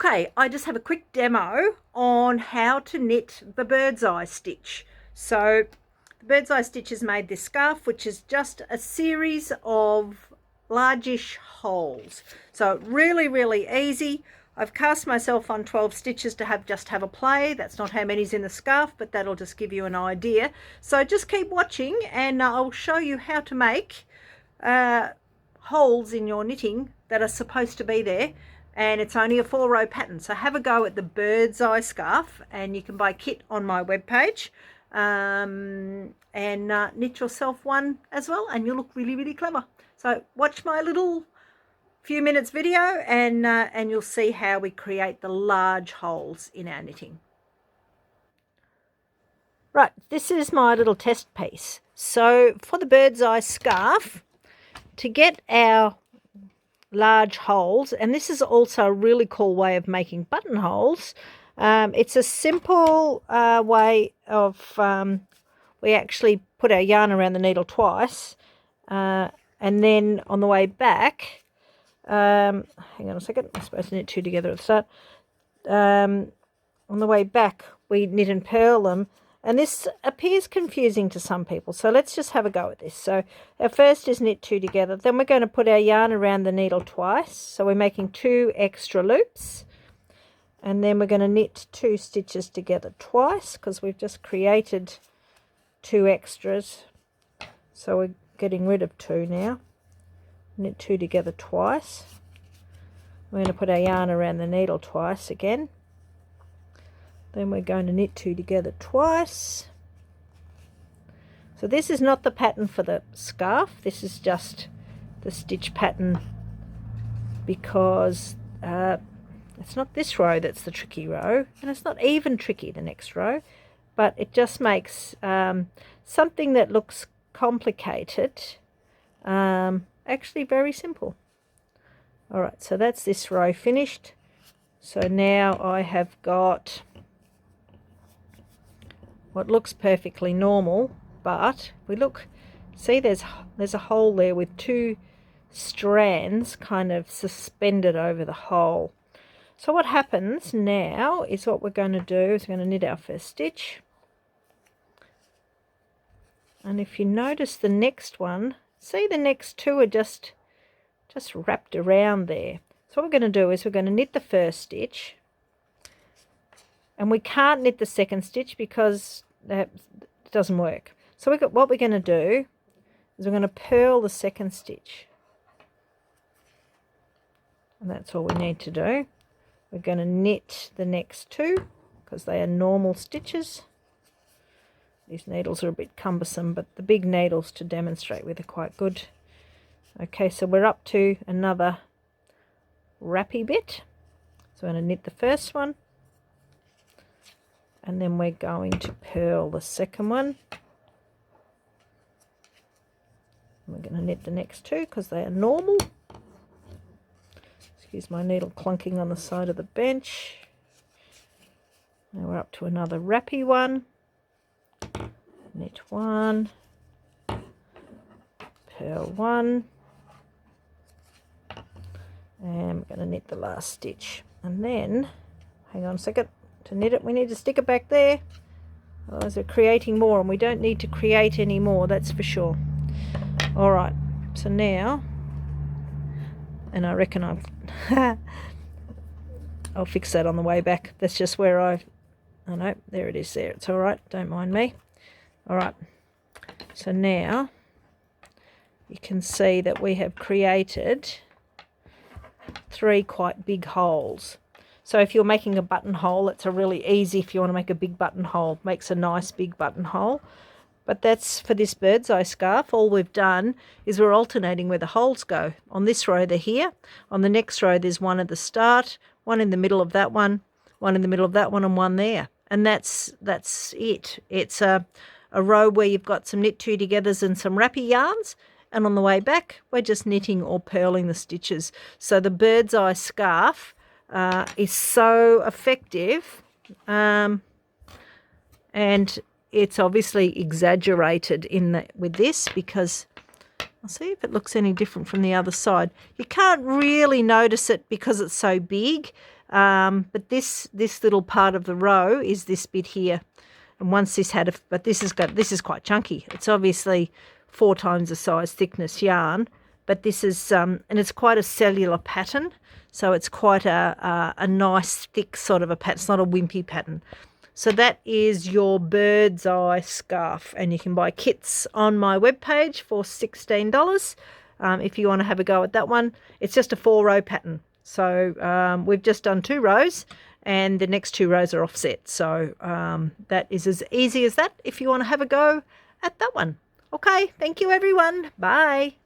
Okay, I just have a quick demo on how to knit the Birdseye stitch. So the Birdseye stitch has made this scarf, which is just a series of largish holes. So really easy. I've cast myself on 12 stitches to have a play. That's not how many's in the scarf, but that'll just give you an idea. So just keep watching and I'll show you how to make holes in your knitting that are supposed to be there. And it's only a 4-row pattern, so have a go at the Birdseye scarf, and you can buy a kit on my webpage and knit yourself one as well, and you'll look really clever. So watch my little few minutes video and you'll see how we create the large holes in our knitting. Right, this is my little test piece. So for the Birdseye scarf, to get our large holes, and this is also a really cool way of making buttonholes. It's a simple way of we actually put our yarn around the needle twice, and then on the way back, hang on a second, I'm supposed to knit two together at the start. On the way back we knit and purl them, and this appears confusing to some people, so let's just have a go at this. So our first is knit two together, then we're going to put our yarn around the needle twice, so we're making 2 extra loops, and then we're going to knit 2 stitches together twice because we've just created 2 extras, so we're getting rid of 2 now. Knit 2 together twice. We're going to put our yarn around the needle twice again. Then we're going to knit 2 together twice. So this is not the pattern for the scarf, this is just the stitch pattern, because it's not this row that's the tricky row, and it's not even tricky the next row, but it just makes something that looks complicated actually very simple. Alright, so that's this row finished. So now I have got what looks perfectly normal, but we look, see there's a hole there with 2 strands kind of suspended over the hole. So what happens now is, what we're going to do is we're going to knit our first stitch, and if you notice the next one, see the next 2 are just wrapped around there. So what we're going to do is we're going to knit the first stitch, and we can't knit the second stitch because that doesn't work. So what we're going to do is we're going to purl the second stitch, and that's all we need to do. We're going to knit the next 2 because they are normal stitches. These needles are a bit cumbersome, but the big needles to demonstrate with are quite good. Okay, so we're up to another wrappy bit. So I'm going to knit the first one, and then we're going to purl the second one. And we're going to knit the next 2 because they are normal. Excuse my needle clunking on the side of the bench. Now we're up to another wrappy one. Knit 1, purl 1, and we're going to knit the last stitch. And then, hang on a second, to knit it we need to stick it back there, otherwise we're creating more, and we don't need to create any more, that's for sure. Alright, so now, and I reckon I'll fix that on the way back. That's just where oh no, there it is there, it's alright, don't mind me. Alright, so now you can see that we have created 3 quite big holes. So if you're making a buttonhole, it's a really easy, if you want to make a big buttonhole, makes a nice big buttonhole. But that's for this Birdseye scarf. All we've done is we're alternating where the holes go. On this row they're here, on the next row there's one at the start, one in the middle of that one in the middle of that one, and one there. And that's it. It's a row where you've got some knit 2 togethers and some wrappy yarns, and on the way back we're just knitting or purling the stitches. So the Birdseye scarf is so effective, and it's obviously exaggerated with this because I'll see if it looks any different from the other side. You can't really notice it because it's so big, But this little part of the row is this bit here. And once this had but this is quite chunky. It's obviously 4 times the size thickness yarn, but this is and it's quite a cellular pattern, so it's quite a nice thick sort of a pattern. It's not a wimpy pattern. So that is your Birdseye scarf, and you can buy kits on my webpage for $16 if you want to have a go at that one. It's just a 4-row pattern. So we've just done 2 rows, and the next 2 rows are offset. So that is as easy as that if you want to have a go at that one. Okay, thank you everyone. Bye.